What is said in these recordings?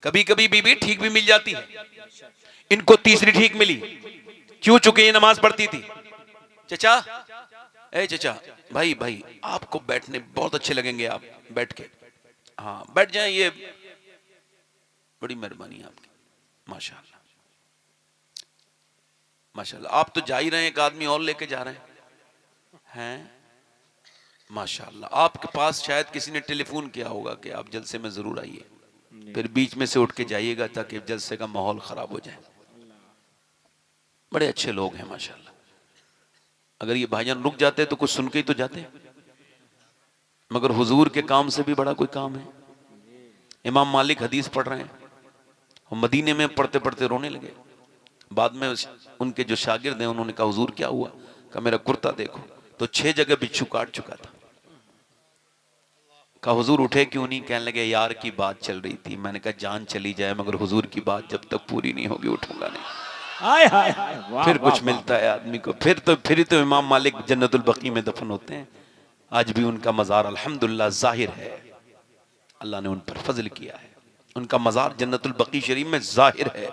कभी कभी बीबी ठीक भी मिल जाती है, इनको तीसरी ठीक मिली। क्यों? चुके ये नमाज पढ़ती थी। चचा, ए चचा, भाई भाई आपको बैठने बहुत अच्छे लगेंगे, आप बैठ के, हाँ बैठ जाएं, ये बड़ी मेहरबानी आपकी, माशाल्लाह माशाल्लाह। आप तो जा ही रहे हैं, एक आदमी और लेके जा रहे हैं माशाल्लाह। आपके पास शायद किसी ने टेलीफोन किया होगा कि आप जलसे में जरूर आइए, फिर बीच में से उठ के जाइएगा ताकि जलसे का माहौल खराब हो जाए। बड़े अच्छे लोग हैं माशाल्लाह। अगर ये भाईजान रुक जाते तो कुछ सुन के ही तो जाते, मगर हुजूर के काम से भी बड़ा कोई काम है। इमाम मालिक हदीस पढ़ रहे हैं, हम मदीने में पढ़ते पढ़ते रोने लगे। बाद में उनके जो शागिर्द हैं उन्होंने कहा हुजूर क्या हुआ? कहा मेरा कुर्ता देखो, तो 6 जगह बिच्छू काट चुका था। कहा हुजूर उठे क्यों नहीं? कहने लगे यार की बात चल रही थी। मैंने कहा जान चली जाए मगर हुजूर की बात जब तक पूरी नहीं होगी उठूंगा नहीं। हाय हाय हाय, वाह, फिर वाह, कुछ वाह, मिलता है आदमी को। फिर तो इमाम मालिक जन्नतुल बकी में दफन होते हैं। आज भी उनका मजार अल्हम्दुलिल्लाह जाहिर है, अल्लाह ने उन पर फजल किया है। उनका मजार जन्नतुल बकी शरीफ में जाहिर है,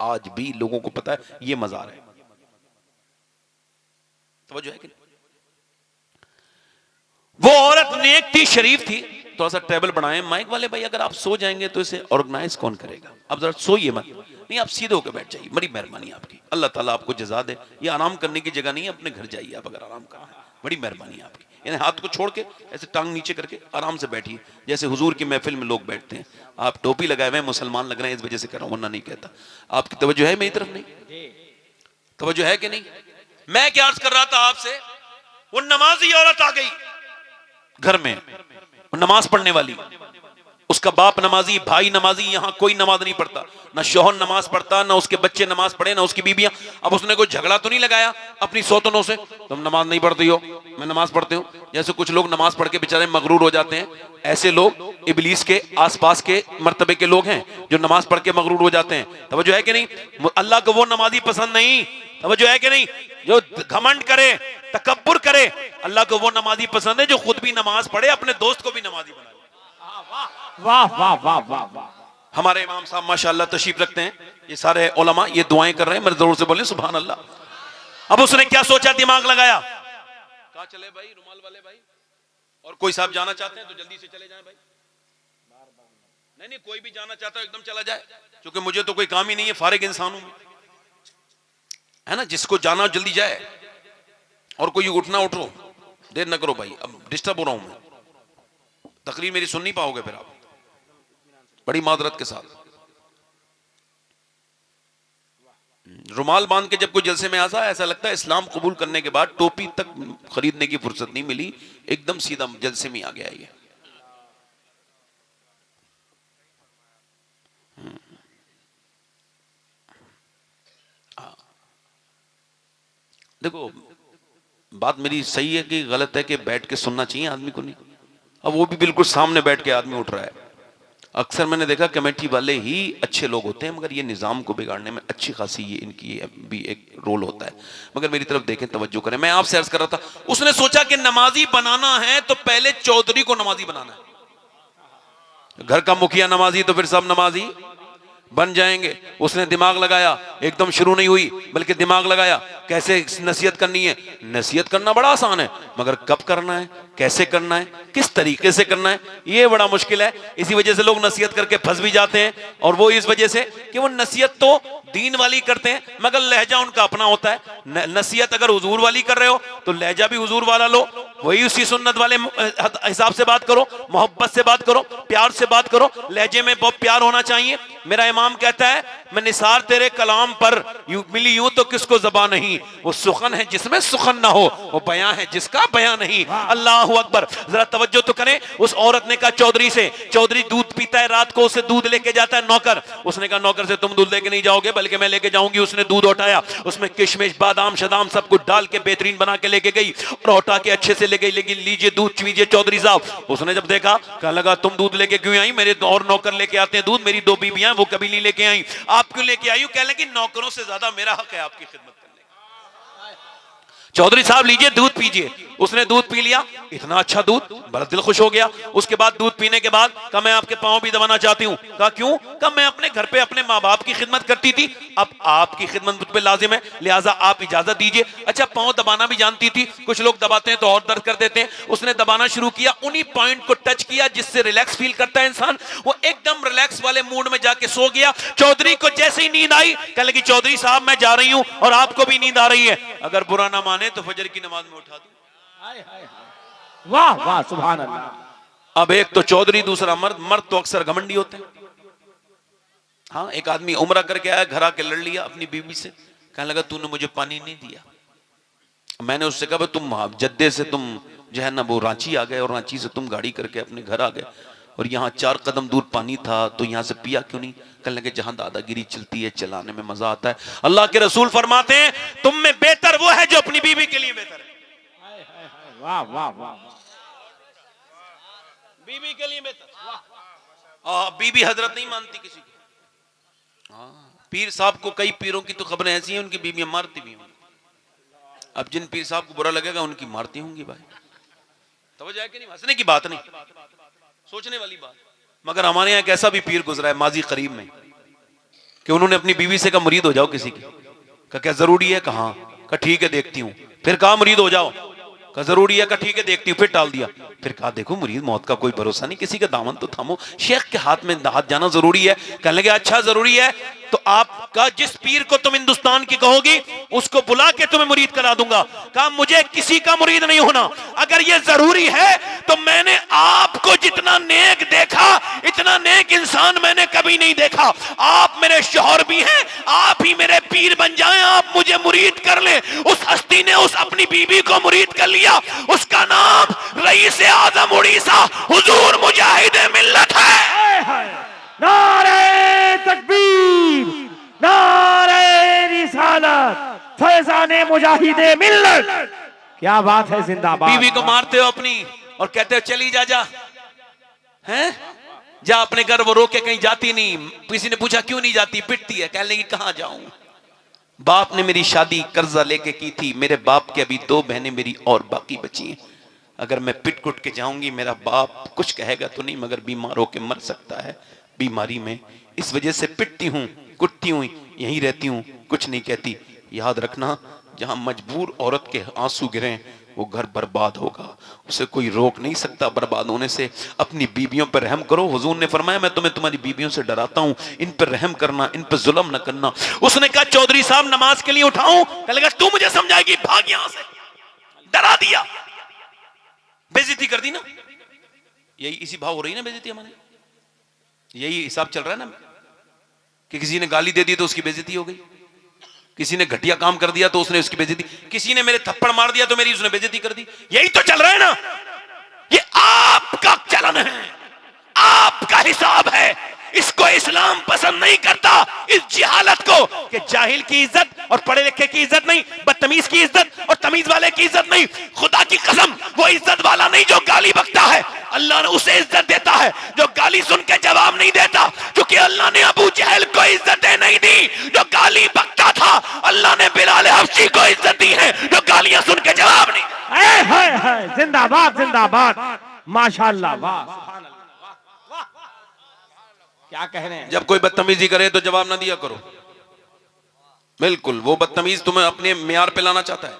आज भी लोगों को पता है ये मजार है। तवज्जो है कि वो औरत नेक थी, शरीफ थी। थोड़ा सा टेबल बढ़ाएं माइक वाले भाई, अगर आप सो जाएंगे तो इसे ऑर्गेनाइज कौन करेगा? अब जरा सोइए मत, नहीं आप सीधे होकर बैठ जाइए, बड़ी मेहरबानी आपकी, अल्लाह ताला आपको जजा दे। ये आराम करने की जगह नहीं है, अपने घर जाइए आप अगर आराम करना है, बड़ी मेहरबानी आपकी। यानी हाथ को छोड़ के ऐसे टांग नीचे करके आराम से बैठिए, जैसे हुजूर की महफिल में लोग बैठते हैं। आप टोपी लगाए हुए मुसलमान लग रहे हैं, इस वजह से कर रहा हूं, वरना नहीं कहता। आपकी तवज्जो है मेरी तरफ? नहीं तवज्जो है कि नहीं? मैं क्या अर्ज कर रहा था आपसे, वो नमाजी औरत आ गई घर में, नमाज पढ़ने वाली, उसका बाप नमाजी, भाई नमाजी, यहां कोई नमाज नहीं पढ़ता, ना शौहर नमाज पढ़ता, ना उसके बच्चे नमाज पढ़े, ना उसकी बीबियां। अब उसने कोई झगड़ा तो नहीं लगाया अपनी सौतनों से, तुम नमाज नहीं पढ़ती हो, मैं नमाज पढ़ती हूं। जैसे कुछ लोग नमाज पढ़ के बेचारे मगरूर हो जाते हैं, ऐसे लोग इबलीस के आसपास के मर्तबे के लोग हैं जो नमाज पढ़ के मगरूर हो जाते हैं। तवज्जो है कि नहीं? अल्लाह को वो नमाजी पसंद नहीं, तवज्जो है कि नहीं? जो घमंड करे, तकब्बुर करे, अल्लाह को वो नमाजी पसंद है जो खुद भी नमाज पढ़े, अपने दोस्त को भी नमाजी बनाए। वाह वाह वाह वाह वाह। हमारे इमाम साहब माशाअल्लाह तशरीफ रखते हैं, ये सारे उलमा ये दुआएं कर रहे हैं, मेरे जोर से बोले सुभान अल्लाह। अब उसने क्या सोचा, दिमाग लगाया, कहा चले भाई रुमाल वाले भाई, और कोई साहब जाना चाहते हैं तो जल्दी से चले जाएं भाई। नहीं नहीं, कोई भी जाना चाहता है एकदम चला जाए, क्योंकि मुझे तो कोई काम ही नहीं है, फारिग इंसान हूं है ना। जिसको जाना जल्दी जाए, और कोई उठना उठो, देर न करो भाई, अब डिस्टर्ब हो रहा हूं मैं, तकरीर मेरी सुन नहीं पाओगे फिर आप, बड़ी मादरत के साथ। रुमाल बांध के जब कोई जलसे में आता है, ऐसा लगता है इस्लाम कबूल करने के बाद टोपी तक खरीदने की फुर्सत नहीं मिली, एकदम सीधा जलसे में आ गया ये। देखो बात मेरी सही है कि गलत है कि बैठ के सुनना चाहिए आदमी को? नहीं। अब वो भी बिल्कुल सामने बैठ के आदमी उठ रहा है। अक्सर मैंने देखा कमेटी वाले ही अच्छे लोग होते हैं, मगर ये निज़ाम को बिगाड़ने में अच्छी खासी ये इनकी भी एक रोल होता है। मगर मेरी तरफ देखें, तवज्जो करें, मैं आपसे अर्ज कर रहा था, उसने सोचा कि नमाजी बनाना है तो पहले चौधरी को नमाजी बनाना है। घर का मुखिया नमाजी तो फिर सब नमाजी बन जाएंगे। उसने दिमाग लगाया, एकदम शुरू नहीं हुई बल्कि दिमाग लगाया, कैसे नसीहत करनी है। नसीहत करना बड़ा आसान है, मगर कब करना है, कैसे करना है, किस तरीके से करना है, ये बड़ा मुश्किल है। इसी वजह से लोग नसीहत करके फंस भी जाते हैं, और वो इस वजह से कि वो नसीहत तो दीन वाली करते हैं मगर लहजा उनका अपना होता है। नसीहत अगर हुजूर वाली कर रहे हो तो लहजा भी हुजूर वाला लो, वही उसी सुन्नत वाले हिसाब से बात करो, मोहब्बत से बात करो, प्यार से बात करो, लहजे में बहुत प्यार होना चाहिए। मेरा इमाम कहता है, मैं निसार तेरे कलाम पर मिली यूं तो किसको ज़बान नहीं, वो सुखन है जिसमें सुखन ना हो, वो बयां है जिसका बयां नहीं। अल्लाह अकबर। जरा तवज्जो तो करें। उस औरत ने कहा चौधरी से, चौधरी दूध पीता है, रात को उसे दूध लेके जाता है नौकर। उसने कहा नौकर से तुम दूध लेके नहीं जाओगे बल्कि मैं लेके जाऊंगी। उसने दूध उठाया, उसमें किशमिश बादाम शदाम सब कुछ डाल के बेहतरीन बना के लेके गई, और उठा के अच्छे से ले गई। लेकिन लीजिए दूध पीजिए चौधरी साहब। उसने जब देखा, कहने लगा तुम दूध लेके क्यों आई? मेरे और नौकर लेके आते हैं दूध, मेरी 2 बीबियां वो कभी नहीं लेके आई, आप क्यों लेके आई? कहने लगी नौकरों से ज्यादा मेरा हक है आपकी खिदमत करने का। चौधरी साहब लीजिए दूध पीजिए। उसने दूध पी लिया, इतना अच्छा दूध, बड़ा दिल खुश हो गया। उसके बाद दूध पीने के बाद कहा मैं आपके पांव भी दबाना चाहती हूँ। कहा क्यों? कहा मैं अपने घर पे अपने माँ बाप की खिदमत करती थी, अब आपकी खिदमत मुझ पे लाजिम है, लिहाजा आप इजाजत दीजिए। अच्छा, पांव दबाना भी जानती थी, कुछ लोग दबाते हैं तो और दर्द कर देते हैं। उसने दबाना शुरू किया, उन्हीं पॉइंट को टच किया जिससे रिलैक्स फील करता है इंसान। वो एकदम रिलैक्स वाले मूड में जाके सो गया। चौधरी को जैसे ही नींद आई, कहने लगी चौधरी साहब मैं जा रही हूं और आपको भी नींद आ रही है, अगर बुरा ना माने तो फजर की नमाज में उठा दूं। वाह वाह सुभान अल्लाह। अब एक तो चौधरी, दूसरा मर्द। मर्द तो अक्सर घमंडी होते हैं। हाँ, एक आदमी उम्रा करके आया, घर आके लड़ लिया अपनी बीवी से, कहने लगा तूने मुझे पानी नहीं दिया। मैंने उससे कहा तुम जद्दे से तुम जो है ना वो रांची आ गए और रांची से तुम गाड़ी करके अपने घर आ गए और यहाँ 4 कदम दूर पानी था तो यहाँ से पिया क्यों नहीं? कहने लगे जहां दादागिरी चलती है चलाने में मजा आता है। अल्लाह के रसूल फरमाते हैं तुम में बेहतर वो है जो अपनी बीवी के लिए बेहतर है। वाह वाह वाह, बीवी के लिए बेहतर। बीवी हजरत नहीं मानती किसी को। पीर साहब को, कई पीरों की तो खबरें ऐसी हैं उनकी बीवियां मारती भी होंगी। अब जिन पीर साहब को बुरा लगेगा उनकी मारती होंगी भाई। तवज्जो है कि नहीं? हंसने की बात नहीं, सोचने वाली बात। मगर हमारे यहाँ एक ऐसा भी पीर गुजरा है माजी करीब में कि उन्होंने अपनी बीवी से कहा मुरीद हो जाओ किसी की। कहा क्या जरूरी है? कहा ठीक है देखती हूँ। फिर कहा मुरीद हो जाओ। कहा जरूरी है? कहा ठीक है देखती हूँ। फिर टाल दिया। फिर कहा देखो मुरीद मौत का कोई भरोसा नहीं, किसी का दामन तो थामो, शेख के हाथ में हाथ जाना जरूरी है। कहने लगे अच्छा जरूरी है तो आपका जिस पीर को तुम हिंदुस्तान की कहोगी उसको बुला के तुम्हें मुरीद करा दूंगा। कहा मुझे किसी का मुरीद नहीं होना, अगर ये जरूरी है तो मैंने आपको जितना नेक देखा इतना नेक इंसान मैंने कभी नहीं देखा। आप मेरे शौहर भी हैं, आप ही मेरे पीर बन जाएं, आप मुझे मुरीद कर ले। उस हस्ती ने उस अपनी बीबी को मुरीद कर लिया, उसका नाम रईस आजम उड़ीसा हुजूर मुजाहिद मिल्लत है। नारे तकबीर, नारे रिसालत, फैजाने मुजाहिदे मिल्लत। क्या बात है, जिंदाबाद। बीवी को मारते हो अपनी और कहते हो चली जा जा, हैं जा अपने घर। वो रोके कहीं जाती नहीं। किसी ने पूछा क्यों नहीं जाती? पिटती है। कहने लगी कहां जाऊं, बाप ने मेरी शादी कर्जा लेके की थी, मेरे बाप के अभी 2 बहनें मेरी और बाकी बची हैं, अगर मैं पिट कुट के जाऊंगी मेरा बाप कुछ कहेगा तो नहीं मगर बीमार होके मर सकता है बीमारी में, इस वजह से पिटती हूं, कुटती हूं, यहीं रहती हूं, कुछ नहीं कहती। याद रखना जहां मजबूर औरत के आंसू गिरे वो घर बर्बाद होगा, उसे कोई रोक नहीं सकता बर्बाद होने से। अपनी बीवियों पर रहम करो। हुजूर ने फरमाया मैं तुम्हें तुम्हारी बीवियों से डराता हूं, इन पर रहम करना, इन पर जुल्म न करना। उसने कहा चौधरी साहब नमाज के लिए उठाऊं? कहने लगा तू मुझे समझाएगी, भाग यहां से। डरा दिया, बेइज्जती कर दी ना। यही इसी भाव हो रही ना बेइज्जती हमारे, यही हिसाब चल रहा है ना कि किसी ने गाली दे दी तो उसकी बेइज्जती हो गई, किसी ने घटिया काम कर दिया तो उसने उसकी बेइज्जती, किसी ने मेरे थप्पड़ मार दिया तो मेरी उसने बेइज्जती कर दी। यही तो चल रहा है ना। ये आपका चलन है, आपका हिसाब है। इसको इस्लाम पसंद नहीं करता, इस जिहालत को कि जाहिल की इज्जत और पढ़े लिखे की इज्जत नहीं, बदतमीज की इज्जत और तमीज वाले की इज्जत नहीं। खुदा की कसम वो इज्जत वाला नहीं जो गाली बकता है, अल्लाह ने उसे इज्जत देता है जो गाली सुन के जवाब नहीं देता। क्योंकि अल्लाह ने अबू जहल को इज्जतें नहीं दी जो गाली बकता था, अल्लाह ने बिलाल हबशी को इज्जत दी है जो गालियां सुन के जवाब नहीं। जिंदाबाद जिंदाबाद, माशाअल्लाह, वाह क्या कह रहे हैं। जब कोई बदतमीजी करे तो जवाब ना दिया करो। बिल्कुल, वो बदतमीज तुम्हें अपने मियार पे लाना चाहता है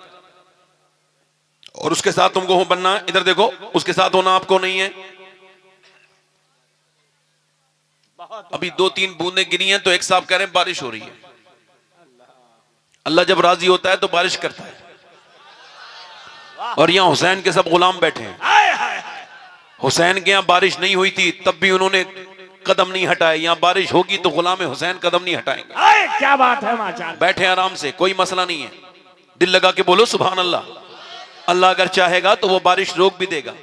और उसके साथ तुमको हो बनना है। इधर देखो, उसके साथ होना आपको नहीं है। अभी 2-3 बूंदें गिरी हैं तो एक साहब कह रहे हैं बारिश हो रही है। अल्लाह जब राजी होता है तो बारिश करता है। और यहां हुसैन के सब गुलाम बैठे हैं। हुसैन के यहां बारिश नहीं हुई थी तब भी उन्होंने कदम नहीं हटाए, यहां बारिश होगी तो गुलाम हुसैन कदम नहीं हटाएंगे। क्या बात है माशाअल्लाह। बैठे आराम से, कोई मसला नहीं है। दिल लगा के बोलो सुभान अल्लाह। अल्लाह अगर चाहेगा तो वो बारिश रोक भी देगा।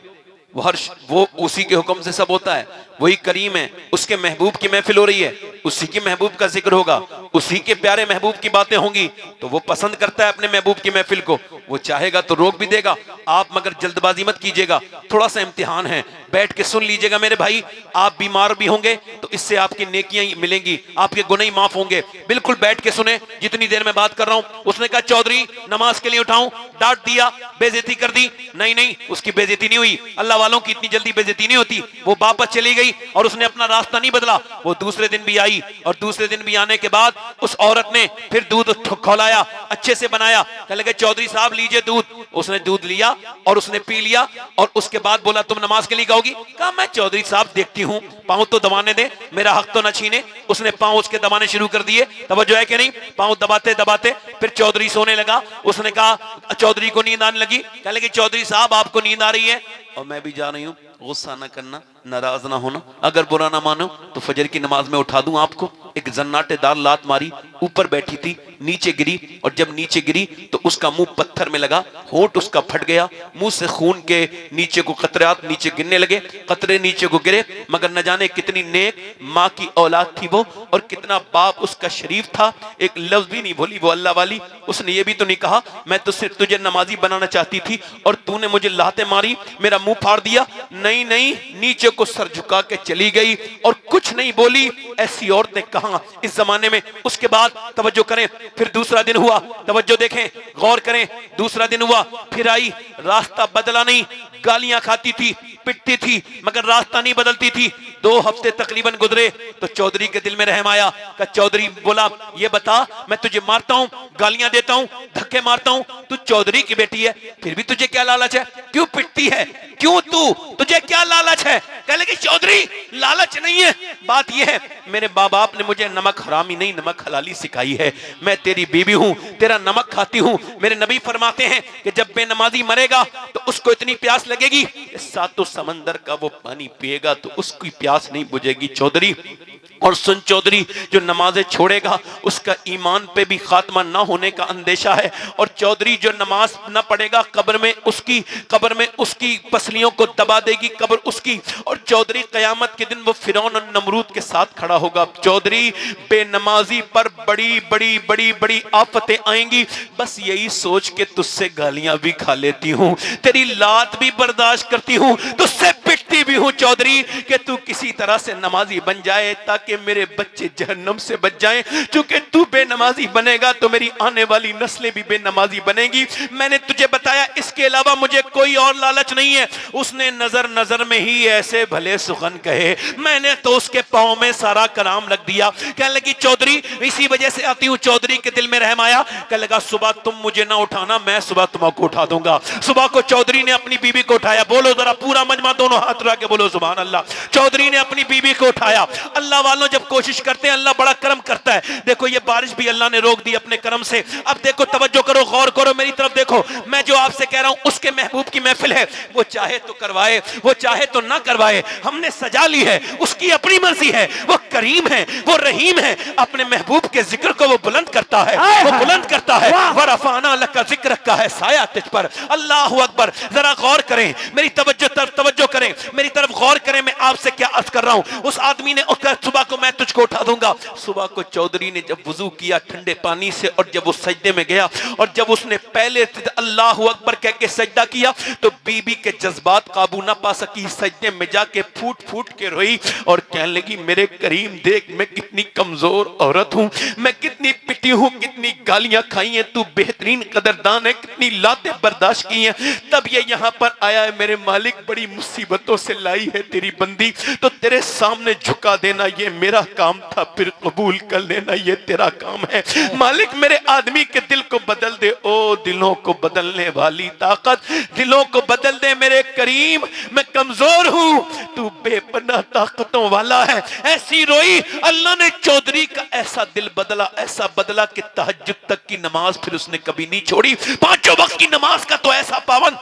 वो उसी के हुक्म से सब होता है। वही करीम है, उसके महबूब की महफिल हो रही है, उसी की महबूब का जिक्र होगा, उसी के प्यारे महबूब की बातें होंगी तो वो पसंद करता है अपने महबूब की महफिल को। वो चाहेगा तो रोक भी देगा, आप मगर जल्दबाजी मत कीजिएगा, थोड़ा सा इम्तिहान है, बैठ के सुन लीजिएगा मेरे भाई। आप बीमार भी होंगे तो इससे आपकी नेकियां मिलेंगी, आपके गुनाह माफ होंगे। बिल्कुल बैठ के सुने जितनी देर में बात कर रहा हूं। उसने कहा चौधरी नमाज के लिए उठाऊं, डांट दिया, बेइज्जती कर दी। नहीं नहीं, उसकी बेइज्जती नहीं हुई, अल्लाह वालों की इतनी जल्दी बेइज्जती नहीं होती। वो वापस चली गई और उसने अपना रास्ता नहीं बदला। वो दूसरे दिन भी आई और दूसरे दिन भी आने के बाद उस औरत ने फिर दूध खौलाया, अच्छे से बनाया। कहने लगे चौधरी साहब लीजिए दूध। उसने दूध लिया और उसने पी लिया और उसके बाद बोला तुम नमाज के लिए गाओगी? कहा मैं चौधरी साहब देखती हूं, पांव तो दबाने दे, मेरा हक तो न छीने। उसने पांव उसके दबाने शुरू कर दिए, तवज्जो है कि नहीं? पांव दबाते दबाते फिर चौधरी सोने लगा। उसने कहा चौधरी को नींद आने लगी। कहने लगे चौधरी साहब आपको नींद आ रही है और मैं भी जा रही हूं, गुस्सा ना करना, नाराज ना होना, अगर बुरा ना मानो तो फजर की नमाज में उठा दूं आपको। एक जन्नाटेदार लात मारी, ऊपर बैठी थी, नीचे गिरी और जब नीचे गिरी तो उसका मुंह पत्थर में लगा, होंठ उसका फट गया, मुंह से खून के नीचे को कतरात नीचे गिरने लगे, कतरे नीचे को गिरे। मगर न जाने कितनी नेक माँ की औलाद थी वो और कितना बाप उसका शरीफ था, एक लफ्ज भी नहीं बोली वो अल्लाह वाली। उसने ये भी तो नहीं कहा मैं तो सिर्फ तुझे नमाजी बनाना चाहती थी और तूने मुझे लाते मारी, मेरा मुंह फाड़ दिया। नहीं नहीं, नीचे को सर झुका के चली गई और कुछ नहीं बोली। ऐसी औरतें कहां इस जमाने में। उसके बाद तवज्जो करें, फिर दूसरा दिन हुआ, तवज्जो देखें, गौर करें, दूसरा दिन हुआ, फिर आई, रास्ता बदला नहीं, गालियां खाती थी, पिटती थी, मगर रास्ता नहीं बदलती थी। 2 हफ्ते तकरीबन गुजरे तो चौधरी के दिल में रहम आया। का चौधरी बोला ये बता, मैं तुझे मारता हूं, गालियां देता हूं, धक्के मारता हूं, तू चौधरी की बेटी है, फिर भी तुझे क्या लालच है? क्यों पिटती है? क्यों तुझे क्या लालच है? कह लगे चौधरी लालच नहीं है, बात यह है मेरे माँ बाप ने मुझे नमक हरामी नहीं नमक हलाली सिखाई है। मैं तेरी बीवी हूं, तेरा नमक खाती हूं। मेरे नबी फरमाते हैं कि जब बेनमाजी मरेगा तो उसको इतनी प्यास लगेगी, सातों समंदर का वो पानी पिएगा तो उसकी प्यास नहीं बुझेगी चौधरी। और सुन चौधरी, जो नमाजें छोड़ेगा उसका ईमान पे भी खात्मा ना होने का अंदेशा है। और चौधरी जो नमाज ना पढ़ेगा कब्र में उसकी पसलियों को दबा देगी कब्र उसकी। और चौधरी कयामत के दिन वो फिरौन और नमरूद के साथ खड़ा होगा। चौधरी बेनमाजी पर बड़ी बड़ी बड़ी बड़ी आफतें आएंगी। बस यही सोच के तुझसे गालियां भी खा लेती हूं, तेरी लात भी बर्दाश्त करती हूं, तुझसे पिटती भी हूं चौधरी, कि तू किसी तरह से नमाजी बन जाए ताकि मेरे बच्चे जहन्नम से बच जाएं। चूंकि तू बेनमाजी बनेगा तो मेरी आने वाली नस्लें भी बेनमाजी बनेगी। मैंने तुझे बताया इसके अलावा मुझे कोई और लालच नहीं है। उसने नजर नजर में ही ऐसे भले सुखन कहे, मैंने तो उसके पांव में सारा कलाम रख दिया। कहने लगी चौधरी इसी वजह से आती हूं। चौधरी के दिल में रहम आया, कहने लगा सुबह तुम मुझे ना उठाना, मैं सुबह तुमको उठा दूंगा। सुबह को चौधरी ने अपनी बीवी को उठाया। बोलो जरा पूरा मजमा दोनों हाथ उठा के बोलो सुभान अल्लाह। चौधरी ने अपनी बीवी को उठाया। अल्लाह वालों जब कोशिश करते हैं अल्लाह बड़ा करम करता है। देखो ये बारिश भी अल्लाह ने रोक दी अपने करम से। अब देखो तवज्जो करो, गौर करो, मेरी तरफ देखो। मैं जो आपसे कह रहा हूं उसके महबूब की महफिल है, वो चाहे तो करवाए, वो चाहे तो ना करवाए, हमने सजा ली है, उसकी अपनी मर्जी है। वो करीम है, वो रहीम है, अपने महबूब के जिक्र को वो बुलंद करता है, वो बुलंद करता है। वरफाना लका जिक्र का है साया तुझ पर। अल्लाह अकबर। जरा गौर करें, मेरी तवज्जो करें, मेरी तरफ गौर करें, मैं आपसे क्या अर्ज कर रहा हूं। उस आदमी ने सुबह को मैं तुझको उठा दूंगा। सुबह को चौधरी ने जब वुजू किया ठंडे पानी से और जब वो सजदे में गया और जब उसने पहले अल्लाह अकबर कह के सजदा किया तो बीबी के जज्बात काबू ना पा सकी, सजदे में जाके फूट फूट के रोई और कहने लगी मेरे करीम देख मैं कितनी कमजोर औरत हूं, मैं कितनी पिटी हूं, कितनी गालियां खाई हैं, तू बेहतरीन कदरदान है, कितनी लातें बर्दाश्त की हैं, तब ये यहां पर आया है। मेरे मालिक बड़ी मुसीबतों से लाई है तेरी बंदी, तो तेरे सामने झुका देना ये मेरा काम था, फिर कबूल कर लेना ये तेरा काम है। मालिक मेरे आदमी के दिल को बदल दे। ओ दिलों को बदलने वाली ताकत, दिलों को बदल दे मेरे करीम, मैं कमजोर हूं, तू बेपनाह ताकतों वाला है। ऐसी रोई। अल्लाह ने चौधरी का ऐसा दिल बदला, ऐसा बदला कि तहज्जुद तक की नमाज फिर उसने कभी नहीं छोड़ी। 5 वक्त की नमाज का तो ऐसा पावन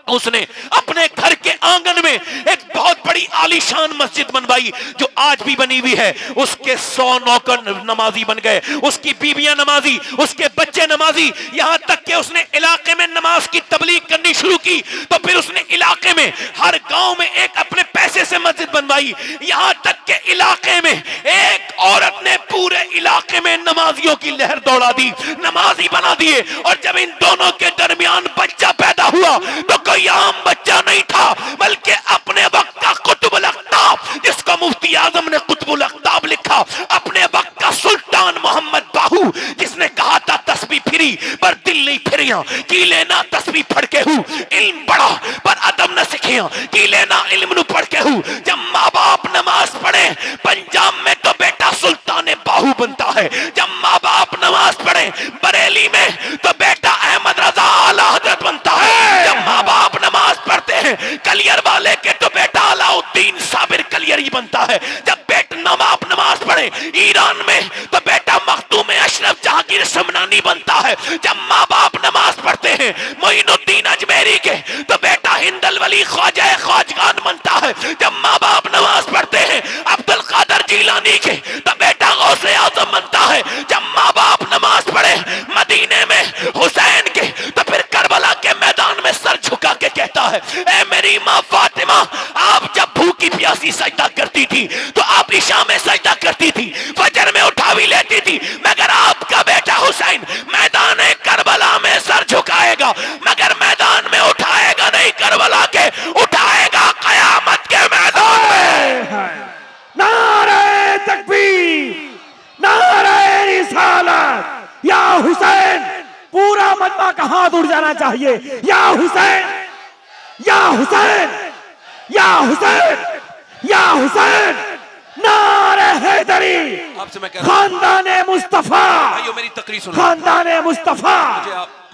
उसने अपने घर के आंगन में एक बहुत बड़ी आलीशान मस्जिद बनवाई जो आज भी बनी हुई है। उसके 100 नौकर नमाजी बन गए, उसकी बीवियां नमाजी, उसके बच्चे नमाजी, यहां तक कि उसने इलाके में नमाज की तबलीग करनी शुरू की। तो फिर उसने इलाके में हर गांव में एक अपने पैसे से मस्जिद बनवाई, यहां तक के इलाके में एक औरत ने पूरे इलाके में नमाजियों की लहर दौड़ा दी, नमाजी बना दिए। और जब इन दोनों के दरमियान बच्चा पैदा हुआ तो कोई आम बच्चा नहीं था, बल्कि अपने वक्त का कुतुबुल अख्ताब, जिसको मुफ्ती आजम ने कुतुबुल अख्ताब लिखा, अपने वक्त का सुल्तान मोहम्मद बाहू, जिसने कहा था तस्बीह फिरी पर दिल नहीं फिरिया, की लेना तस्बीह पढ़ के हूँ, इल्म पढ़ा पर अदब न सीखिया, की लेना इल्म नु पढ़ के हूँ। जब माँ बाप नमाज पढ़े पंजाब में तो बेटा सुल्तान बाहू बनता है, जब माँ बाप नमाज पढ़े बरेली में तो बेटा अहमद रजा आला हजरत बनता है, जब माँ बाप नमाज पढ़ते हैं कलियर वाले के तो बेटा अलाउद्दीन साबिर कलियरी बनता है, जब बेटा बाप नमाज पढ़े ईरान में तो बेटा मखदूम अशरफ जहांगीर समनानी बनता है, जब माँ बाप नमाज पढ़ते हैं मोइनुद्दीन अजमेरी के तो बेटा हिंदल वली ख्वाजा ख्वाजगान बनता है, जब माँ बाप नमाज पढ़ते हैं अब्दुल कादर जिलानी के तो बेटा गौसे आजम बनता है, जब माँ बाप नमाज पढ़े मदीने में हुसैन के तो फिर करबला के मैदान में सर झुका के कहता है, ए मेरी माँ फातिमा, आप जब भूखी प्यासी सजदा करती थी तो आप इशा में सजदा करती थी, फजर में उठा भी लेती थी, मगर आपका बेटा हुसैन मैदान करबला में सर झुकाएगा मगर मैदान में उठाएगा नहीं, करबला के उठाएगा कयामत के मैदान में। नारे तकबीर, नारे रिसालत। या हुसैन, पूरा मजमा का हाथ उड़ जाना चाहिए। या हुसैन, या हुसैन, या हुसैन, या हुसैन। नारे हैदरी, आपसे मैं कह रहा हूं खानदाने मुस्तफा, भाइयों मेरी तकरीर सुनो, खानदाने मुस्तफा।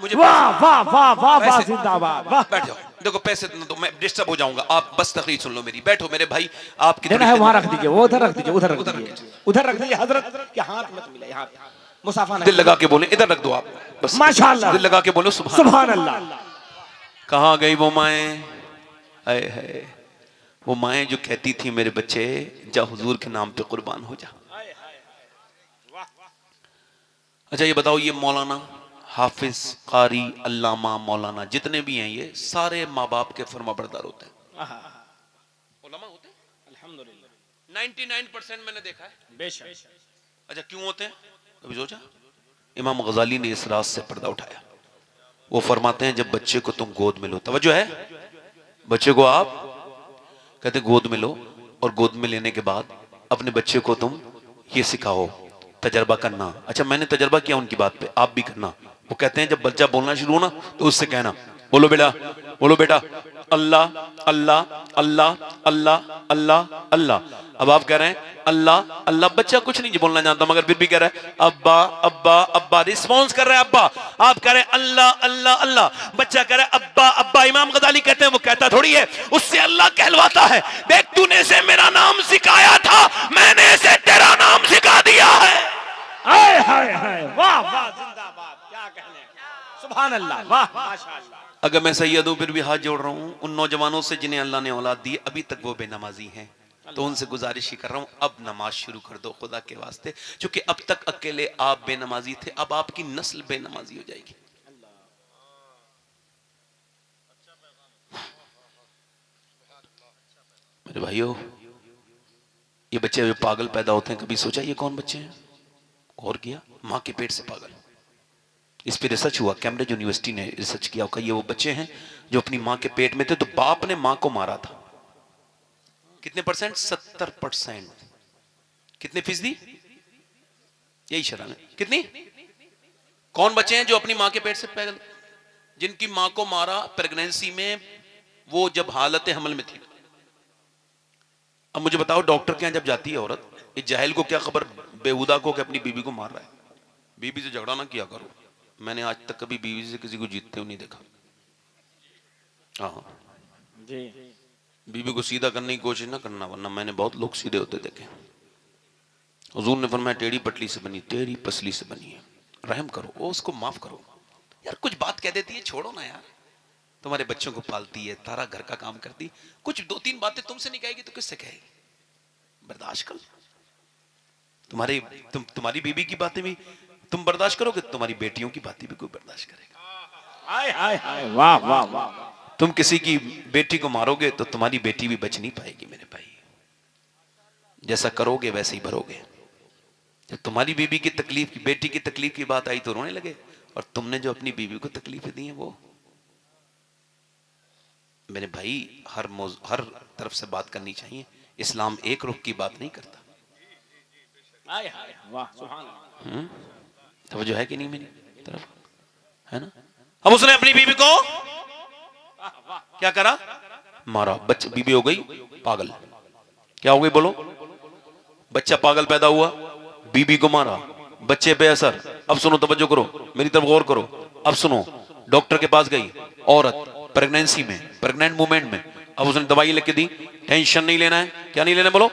मुझे वाह वाह वाह वाह वाह, जिंदाबाद। वाह, बैठ जाओ, देखो पैसे तो मैं डिस्टर्ब हो जाऊंगा, आप बस तकरीर सुन लो मेरी, बैठो मेरे भाई। आपकी देना है वहां रख दीजिए, वो उधर रख दीजिए, उधर रख दीजिए, उधर रख दीजिए। हजरत के हाथ मत मिले, यहाँ मुसाफा दिल लगा के बोले, इधर रख दो आप बस, माशाअल्लाह, दिल लगा के बोलो सुभान अल्लाह। कहाँ गई वो माएँ, आए है वो माएँ जो कहती थी मेरे बच्चे जा हुजूर के नाम पे कुर्बान हो जा। अच्छा ये बताओ, ये मौलाना हाफिज कारी अल्लामा मौलाना जितने भी हैं ये सारे माँ बाप के फरमाबरदार होते हैं, उलमा होते हैं अल्हम्दुलिल्लाह, 99% मैंने देखा है, बेशक। अच्छा क्यों होते हैं, कभी सोचा? इमाम गजाली ने इस राज से पर्दा उठाया, वो फरमाते हैं जब बच्चे को तुम गोद में लो, तवज्जो है, बच्चे को आप कहते गोद में लो और गोद में लेने के बाद अपने बच्चे को तुम ये सिखाओ तजर्बा करना। अच्छा मैंने तजर्बा किया उनकी बात पे, आप भी करना। वो कहते हैं जब बच्चा बोलना शुरू हो ना तो उससे कहना बोलो बेटा, बोलो बेटा अल्लाह अल्लाह अल्लाह अल्लाह अल्लाह अल्लाह। अब आप कह रहे हैं अल्लाह अल्लाह, बच्चा कुछ नहीं बोलना जानता मगर फिर भी कह रहा है अब्बा अब्बा अब्बा, रिस्पॉन्स कर रहा है अब्बा। आप कह रहे हैं अल्लाह अल्लाह अल्लाह, बच्चा कह रहा है अब्बा अब्बा। इमाम गजाली कहते हैं वो कहता थोड़ी है, उससे अल्लाह कहलवाता है, देख तूने से मेरा नाम सिखाया था, मैंने इसे तेरा नाम सिखा दिया है। हाय हाय हाय, वाह वाह, जिंदाबाद, क्या कहने, सुभान अल्लाह, वाह माशाअल्लाह। अगर मैं सैयद हूं फिर भी हाथ जोड़ रहा हूं उन नौजवानों से जिन्हें अल्लाह ने औलाद दी, अभी तक वो बेनमाजी हैं, तो उनसे गुजारिश ही कर रहा हूं अब नमाज शुरू कर दो खुदा के वास्ते, क्योंकि अब तक अकेले आप बेनमाजी थे, अब आपकी नस्ल बेनमाजी हो जाएगी। मेरे भाइयों, ये बच्चे जो पागल पैदा होते हैं, कभी सोचा ये कौन बच्चे हैं? और किया, मां के पेट से पागल। इस पे रिसर्च हुआ, कैम्ब्रिज यूनिवर्सिटी ने रिसर्च किया, ये वो बच्चे हैं जो अपनी मां के पेट में थे तो बाप ने मां को मारा था। कितने परसेंट? 70%। कितने फीसदी? यही शरान है। कितनी? कौन बच्चे हैं जो अपनी मां के पेट से पैदा, जिनकी मां को मारा प्रेगनेंसी में, वो जब हालत हमल में थी। अब मुझे बताओ, डॉक्टर के यहां जब जाती है औरत, इस जाहिल को क्या खबर बेहुदा को कि अपनी बीबी को मार रहा है। बीबी से झगड़ा ना किया करो, मैंने आज तक कभी बीवी से किसी को जीतते हुए नहीं देखा। हाँ जी, बीवी को सीधा करने की कोशिश ना करना, वरना मैंने बहुत लोग सीधे होते देखे। हुजूर ने फरमाया टेढ़ी पटली से बनी, टेढ़ी पसली से बनी है, रहम करो, वो उसको माफ करो। यार कुछ बात कह देती है, छोड़ो ना यार, तुम्हारे बच्चों को पालती है, तारा घर का काम करती, कुछ दो तीन बातें तुमसे नहीं कहेगी तो किससे कहेगी? बर्दाश्त कर। तुम्हारी बीबी की बातें भी तुम बर्दाश्त करोगे, तुम्हारी बेटियों की बातें भी कोई बर्दाश्त करेगा? हाय हाय हाय, वाह वाह वाह। तुम किसी की बेटी को मारोगे तो तुम्हारी बेटी भी बच नहीं पाएगी मेरे भाई। जैसा करोगे वैसे ही भरोगे। जब तुम्हारी बीबी की तकलीफ की, बेटी की तकलीफ की बात आई तो रोने लगे, और तुमने जो अपनी बीवी को तकलीफें दी हैं वो। मेरे भाई हर तरफ से बात करनी चाहिए। इस्लाम एक रुख की बात नहीं करता। हाय हाय वाह सुभान अल्लाह। तवज्जो है कि नहीं मेरी तरफ, है ना? अब उसने अपनी बीवी को क्या करा? मारा। बच्चा, बीबी हो गई पागल। क्या हो गई बोलो? बच्चा पागल पैदा हुआ, बीबी को मारा, बच्चे पे असर। अब सुनो, तवज्जो करो, मेरी तरफ गौर करो। अब सुनो, डॉक्टर के पास गई औरत, प्रेगनेंसी में, प्रेग्नेंट मोमेंट में। अब उसने दवाई लिख के दी, टेंशन नहीं लेना है। क्या नहीं लेना बोलो?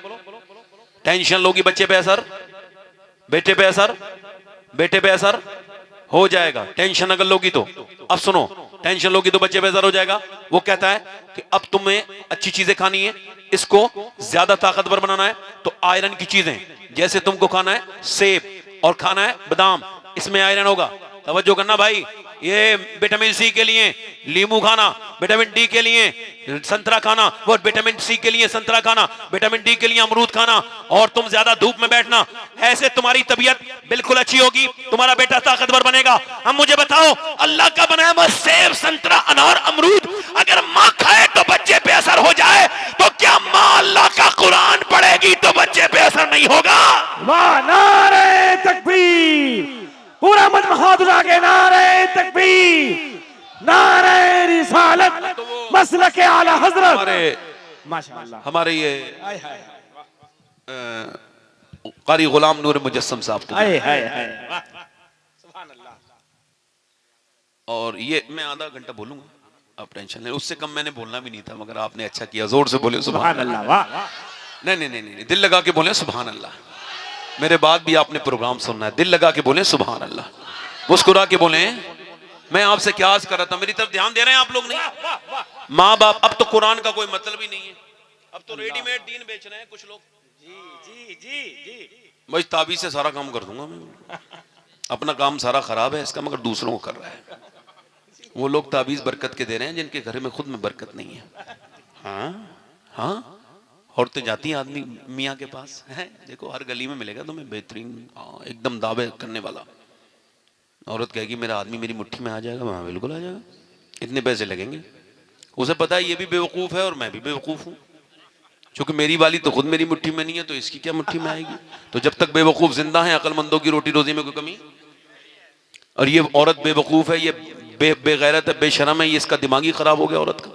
टेंशन लोगी बच्चे पे असर, बेटे पे असर, बेटे पे असर हो जाएगा। टेंशन अगर लोगी तो, अब सुनो, टेंशन लोगी तो बच्चे पे असर हो जाएगा। वो कहता है कि अब तुम्हें अच्छी चीजें खानी है, इसको ज्यादा ताकतवर बनाना है, तो आयरन की चीजें, जैसे तुमको खाना है सेब और खाना है बादाम, इसमें आयरन होगा। तवज्जो करना भाई, ये विटामिन सी के लिए नींबू खाना, विटामिन डी के लिए संतरा खाना, वो विटामिन सी के लिए संतरा खाना, विटामिन डी के लिए अमरूद खाना, और तुम ज्यादा धूप में बैठना, ऐसे तुम्हारी तबीयत बिल्कुल अच्छी होगी, तुम्हारा बेटा ताकतवर बनेगा। अब मुझे बताओ, अल्लाह का बनाया हुआ सेब, संतरा, अनार, अमरूद अगर माँ खाए तो बच्चे पे असर हो जाए, तो क्या माँ अल्लाह का कुरान पढ़ेगी तो बच्चे पे असर नहीं होगा? वाह नारे तकबीर, पूरा मजमा हाथ उठा के नारे तकबीर, नारे रिसालत, मसलक आला हजरत। माशाअल्लाह। हमारे ये हाय हाय कारी गुलाम नूर मुजस्सम साहब को, हाय हाय हाय वाह सुभान अल्लाह। और ये मैं आधा घंटा बोलूंगा, आप टेंशन नहीं, उससे कम मैंने बोलना भी नहीं था, मगर आपने अच्छा किया, जोर से बोले सुभान अल्लाह। वाह नहीं नहीं नहीं नहीं, दिल लगा के बोले सुभान अल्लाह। मेरे बाद भी आपने प्रोग्राम सुनना है, दिल लगा के बोले सुभान अल्लाह, मुस्कुरा के बोले। मैं आपसे क्या अर्ज कर रहा था, मेरी तरफ ध्यान दे रहे हैं आप लोग? नहीं, माँ बाप, अब तो कुरान का कोई मतलब ही नहीं है, अब तो रेडीमेड दीन बेच रहे हैं कुछ लोग। जी जी जी जी, भाई ताबीज से सारा काम कर दूंगा मैं, अपना काम सारा खराब है इसका, मगर दूसरों को कर रहा है। वो लोग ताबीज बरकत के दे रहे हैं जिनके घर में खुद में बरकत नहीं है। हाँ हाँ, औरतें जाती हैं आदमी मियाँ के पास, है देखो हर गली में मिलेगा तुम्हें बेहतरीन, एकदम दावे करने वाला। औरत कहेगी मेरा आदमी मेरी मुट्ठी में आ जाएगा, हाँ बिल्कुल आ जाएगा, इतने पैसे लगेंगे। उसे पता है ये भी बेवकूफ़ है और मैं भी बेवकूफ़ हूँ, क्योंकि मेरी वाली तो खुद मेरी मुट्ठी में नहीं है, तो इसकी क्या मुट्ठी में आएगी? तो जब तक बेवकूफ़ जिंदा है, अकलमंदों की रोटी रोजी में कोई कमी। और ये औरत बेवकूफ़ है, ये बेगैरत है, बेशरम है, ये इसका दिमाग ही खराब हो गया औरत का।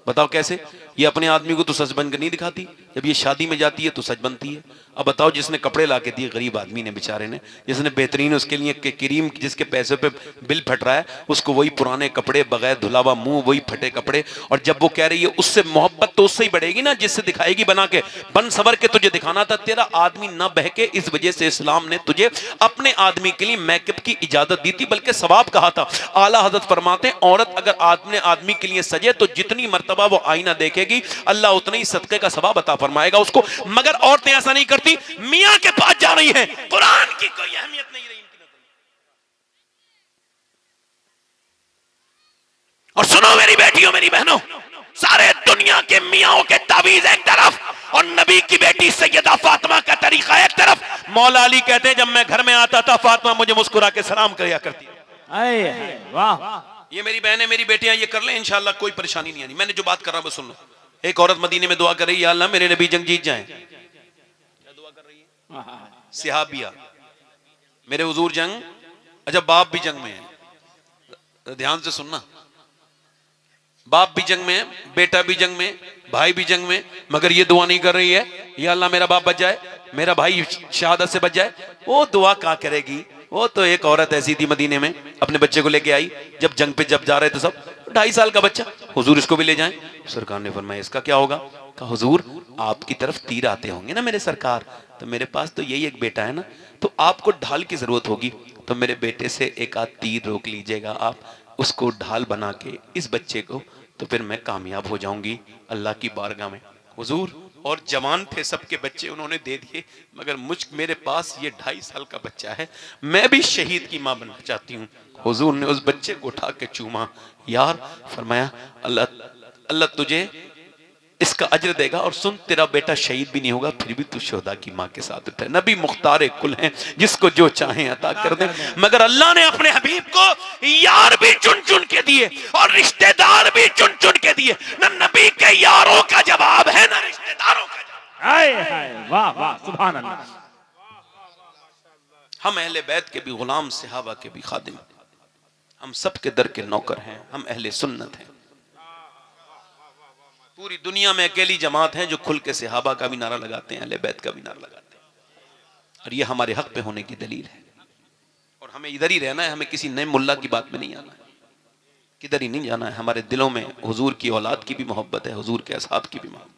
बताओ कैसे? ये अपने आदमी को तो सच बन कर नहीं दिखाती, जब ये शादी में जाती है तो सच बनती है। अब बताओ, जिसने कपड़े ला के दिए गरीब आदमी ने बेचारे ने, जिसने बेहतरीन उसके लिए क्रीम, जिसके पैसे पे बिल फट रहा है, उसको वही पुराने कपड़े, बगैर धुलावा मुंह, वही फटे कपड़े। और जब वो कह रही है उससे मोहब्बत तो उससे ही बढ़ेगी ना जिससे दिखाएगी बना के, बन सवर के तुझे दिखाना था, तेरा आदमी ना बहके, इस वजह से इस्लाम ने तुझे अपने आदमी के लिए मेकअप की इजाजत दी थी, बल्कि सवाब कहा था। आला हजरत फरमाते हैं, औरत अगर अपने आदमी के लिए सजे तो जितनी मर्तबा वो आईना देखेगी, अल्लाह उतना ही सदके का सवाब अता फरमाएगा उसको। मगर औरतें ऐसा नहीं करती, मियां के पास जा रही हैं, कुरान की कोई अहमियत नहीं रही इनकी नजर। और सुनो मेरी बेटियों, मेरी बहनों, सारे दुनिया के मियाओं के तावीज एक तरफ और नबी की बेटी सैयदा फातिमा का तरीका एक तरफ। मौला अली कहते हैं, जब मैं घर में आता था फातिमा मुझे मुस्कुरा के सलाम किया करती। वाह, ये मेरी बहनें, मेरी बेटियां ये कर लें, इंशाल्लाह कोई परेशानी नहीं आनी। मैंने जो बात कर रहा हूं सुन लो। एक औरत मदीने में दुआ कर रही है, या अल्लाह मेरे नबी जंग जीत जाएं। क्या दुआ कर रही है? सिहाबिया, मेरे हुजूर जंग, अच्छा बाप भी जंग में है, ध्यान से सुनना, बाप भी जंग में है, बेटा भी जंग में, भाई भी जंग में, मगर ये दुआ नहीं कर रही है, या अल्लाह मेरा बाप बच जाए, मेरा भाई शहादत से बच जाए। वो दुआ क्या करेगी? वो तो एक औरत ऐसी थी मदीने में, अपने बच्चे को लेके आई, जब जंग पे जब जा रहे थे सब, 2.5 साल का बच्चा, हुजूर इसको भी ले जाएं। सरकार ने फरमाया इसका क्या होगा? कहा हुजूर आपकी तरफ तीर आते होंगे ना मेरे सरकार, तो मेरे पास तो यही एक बेटा है ना, तो आपको ढाल की जरूरत होगी, तो मेरे बेटे से एक आध तीर रोक लीजिएगा आप, उसको ढाल बना के इस बच्चे को, तो फिर मैं कामयाब हो जाऊंगी अल्लाह की बारगाह में। हुजूर, और जवान थे सबके बच्चे उन्होंने दे दिए, मगर मेरे पास ये 2.5 साल का बच्चा है, मैं भी शहीद की माँ बनना चाहती हूँ। हुजूर ने उस बच्चे को उठा के चूमा, यार फरमाया अल्लाह अल्लाह तुझे इसका अज्र देगा। और सुन, तेरा बेटा शहीद भी नहीं होगा, फिर भी तू शोहदा की माँ के साथ उठे। नबी मुख्तार कुल हैं, जिसको जो चाहे अता कर दे। मगर अल्लाह ने अपने हबीब को यार भी चुन चुन के दिए और रिश्तेदार भी चुन चुन के दिए। न नबी के यारों का जवाब है, न रिश्तेदारों का जवाब। हाय हाय, वाह वाह, सुभान अल्लाह। हम अहले बैत के भी गुलाम, सहाबा के भी खादिम, हम सब के दर के नौकर हैं। हम अहले सुन्नत हैं। पूरी दुनिया में अकेली जमात है जो खुल के सहाबा का भी नारा लगाते हैं, अहले बैत का भी नारा लगाते हैं। और ये हमारे हक पे होने की दलील है। और हमें इधर ही रहना है, हमें किसी नए मुल्ला की बात में नहीं आना है, किधर ही नहीं जाना है। हमारे दिलों में हुजूर की औलाद की भी मोहब्बत है, हुजूर के असहाब की भी मोहब्बत।